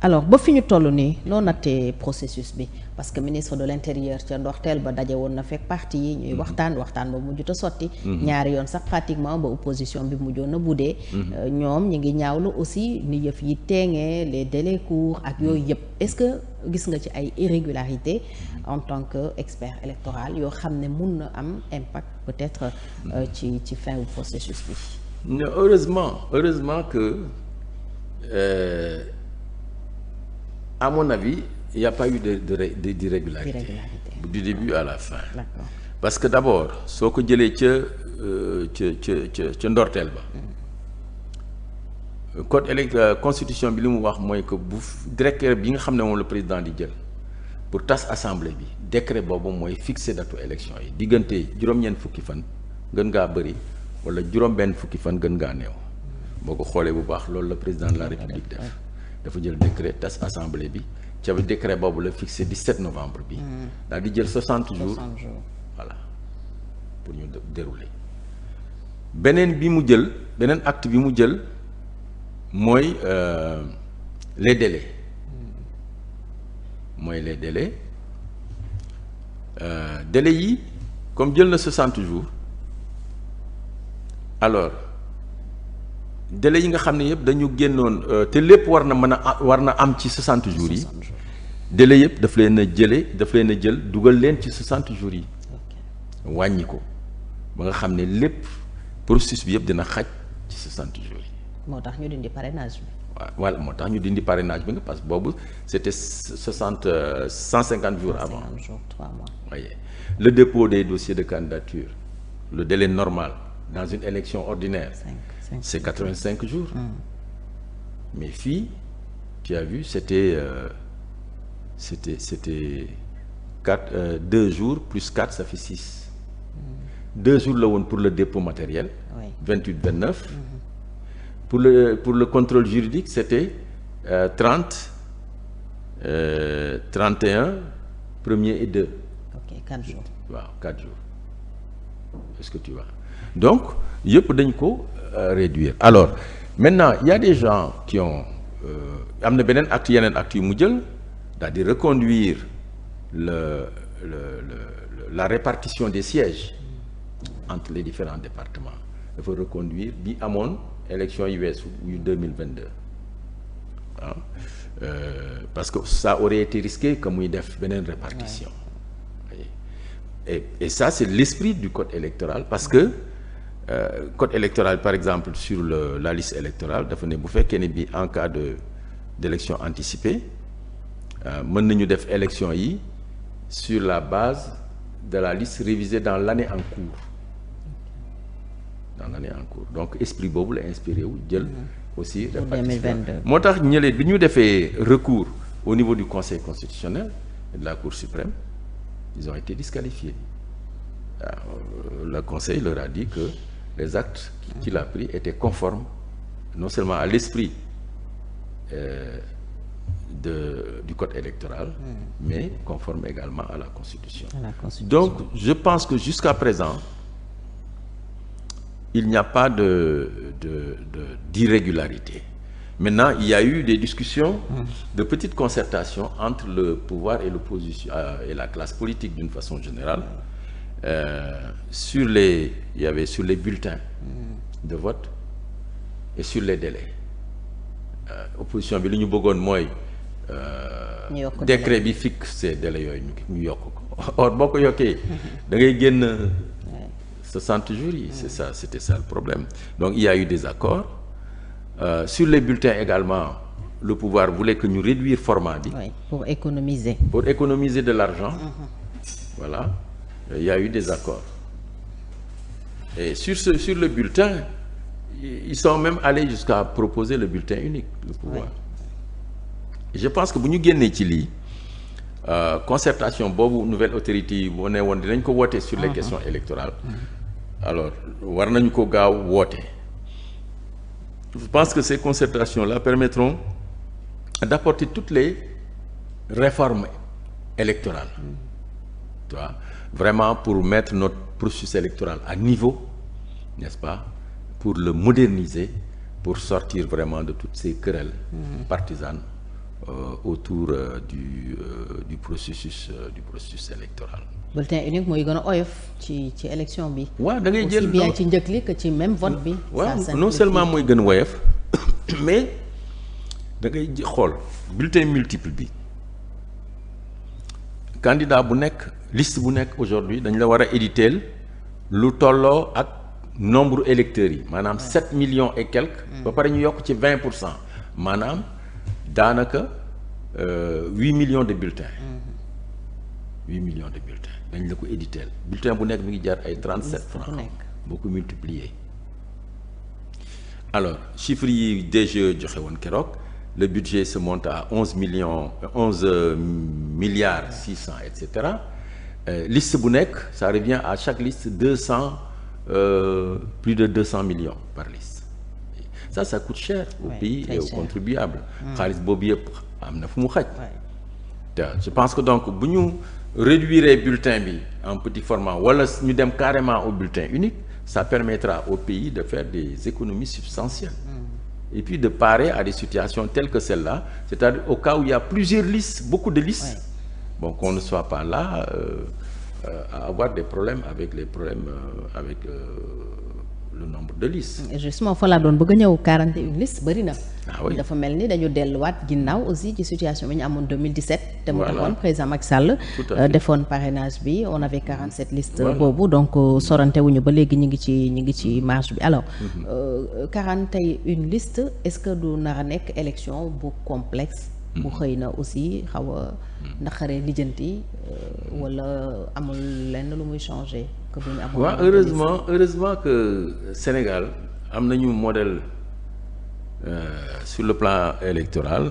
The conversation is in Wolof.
alors ba fi ñu toll nii noo nattee processus bi parce que ministre de l'intérieur ca ndorteel ba daje woon na fekk parti yi ñuy waxtaan ba mujjut a sotti. ñaari yoon sax pratiquement ba opposition bi mujjoon na buddee. ñoom ñi ngi ñaawlu aussi ni yëf yi teengee les délais courts ak yooyu yëpp est-ce que gis nga ci ay irrégularités en tant que expert électoral yoo xam ne mun na am impact peut-être ci fin wu processus bi. Non, heureusement que à mon avis il n'y a pas eu d'irrégularité du début à la fin. D'accord. Parce que d'abord soo ko jëlee ca ndorteel ba code constitution bi li mu wax mooy que bu décret bi nga xam ne moom le président di jël pour tas assemblée bi décret boobu mooy fixer datu élection yi diggante juróom-ñeent fukki fan gën ngaa bëri wala juróom-benn fukki fan gën ngaa néew boo ko xoolee bu baax loolu la président de la république def dafa jël décret tas assemblée bi ca décret boobu la fixé 17 novembre bi daal di jël 60 jours voilà pour ñu dérouler beneen acte bi mu jël mooy les délais délais yi comme jël na 60 jours alors délai yi nga xam ne yëpp dañu génnoon te lépp war na am ci 60 jours yi délai yëpp daf leen a jël dugal leen ci 60 jours yi wàññi ko ba nga xam ne lépp processus bi yëpp dina xaj ci 60 jours yi. moo tax ñu dindi parrainage bi. waaw voilà moo tax ñu dindi parrainage bi nga parce que boobu c'était 150 jours avant. 150 jours 3 mois. voyez le dépôt des dossiers de candidature le délai normal dans une élection ordinaire. C'est 85 jours. Mais fii tu as vu c'était 2 jours plus 4 ça fait 6. 2 jours la woon pour le dépôt matériel. Oui. 28 29. Pour le contrôle juridique c'était 30 31 1er et 2. Ok 4 jours. waaw 4 jours est-ce que tu vois donc yëpp dañ ko réduire alors maintenant il y a des gens qui ont am na yeneen acte yu mu jël daal di reconduire la répartition des sièges entre les différents départements dafa reconduire bi amoon élection yu weesu yu 2022 ah parce que ça aurait été risqué que muy def beneen répartition. Et ça c'est l'esprit du code électoral parce que code électoral par exemple sur la liste électorale dafa ne bu fekkee ne bi en cas d'élection anticipée mën nañu def élection yi sur la base de la liste révisée dans l'année en cours donc esprit boobu la inspiré wu jël aussi répartition moo tax ñële bi ñu defee recours au niveau du conseil constitutionnel et de la cour suprême ils ont été disqualifiés. Le conseil leur a dit que les actes qu'il a pris étaient conformes non seulement à l'esprit du code électoral, mais conformes également à la Constitution. Donc, je pense que jusqu'à présent, il n'y a pas d'irrégularité. Maintenant, il y a eu des discussions de petites concertations entre le pouvoir et l'opposition et la classe politique d'une façon générale sur les bulletins de vote et sur les délais. Opposition bi li ñu bëggoon mooy décret bi fixe délais yooyu ñu yokk ko or boo ko yokkee da ngay génn 60 jours yi c'était ça le problème. Donc il y a eu des accords. Sur les bulletins également le pouvoir voulait que ñu réduire format bi. Oui, pour économiser de l'argent. Voilà, il y a eu des accords. Et sur le bulletin ils sont même allés jusqu'à proposer le bulletin unique, le pouvoir. Oui. Je pense que bu ñu génnee ci lii concertation boobu nouvelle autorité yi boo ne woon dinañ ko woote sur les questions électorales. Alors war nañu ko gaaw woote. Je pense que ces concertations-là permettront d'apporter toutes les réformes électorales. Tu vois, vraiment pour mettre notre processus électoral à niveau, n'est-ce pas, pour le moderniser, pour sortir vraiment de toutes ces querelles partisanes autour du processus électoral. bulletin unique mooy gën a oyof ci élection bi. waaw da ngay jël aussi bien ci njëkk li que ci même vote bi. waaw non seulement mooy gën a woyof mais da ngay xool bulletin multiple bi candidat bu nekk liste bu nekk aujourd'hui dañ la war a éditer lu tolloo ak nombre électeurs yi maanaam 7 millions et quelques. ba pare ñu yokk ci 20%. maanaam daanaka 8 millions de bulletins. 8 millions de bulletins dañ la ko éditer bulletin bu nekk mi ngi jar ay 37 francs boo ko multiplier. alors chiffres yi DGE joxe woon keroog le budget se monte à 11 milliards 600 et cetera liste bu nekk ça revient à chaque liste plus de 200 millions par liste. Ça coûte cher au pays et aux contribuables. xaalis boobu yëpp am na fu mu xaj. je pense que donc bu ñu réduire bulletin bi en petit format wala ñu dem carrément au bulletin unique ça permettra au pays de faire des économies substantielles. Et puis de parer à des situations telles que celle-là, c'est-à-dire au cas où il y a plusieurs listes, beaucoup de listes, bon, qu'on ne soit pas là à avoir des problèmes avec le nombre de listes. Justement fa laa doon bëgg a ñëw 41 listes bëri na. Oui. dafa mel ni dañu delluwaat ginnaaw aussi ci situation bi ñu amoon 2017. te mu Voilà. taxoon président Macky Sall. defoon parrainage bi on avait 47 listes. boobu donc sorante wuñu ba léegi ñu ngi ci marge bi alors. 41 listes est-ce que du nar a nekk élection bu complexe. bu xëy na aussi xaw a naqaree lijjanti wala amul lenn lu muy changer. que bu ñu amoon waaw heureusement que Sénégal am nañu modèle sur le plan électoral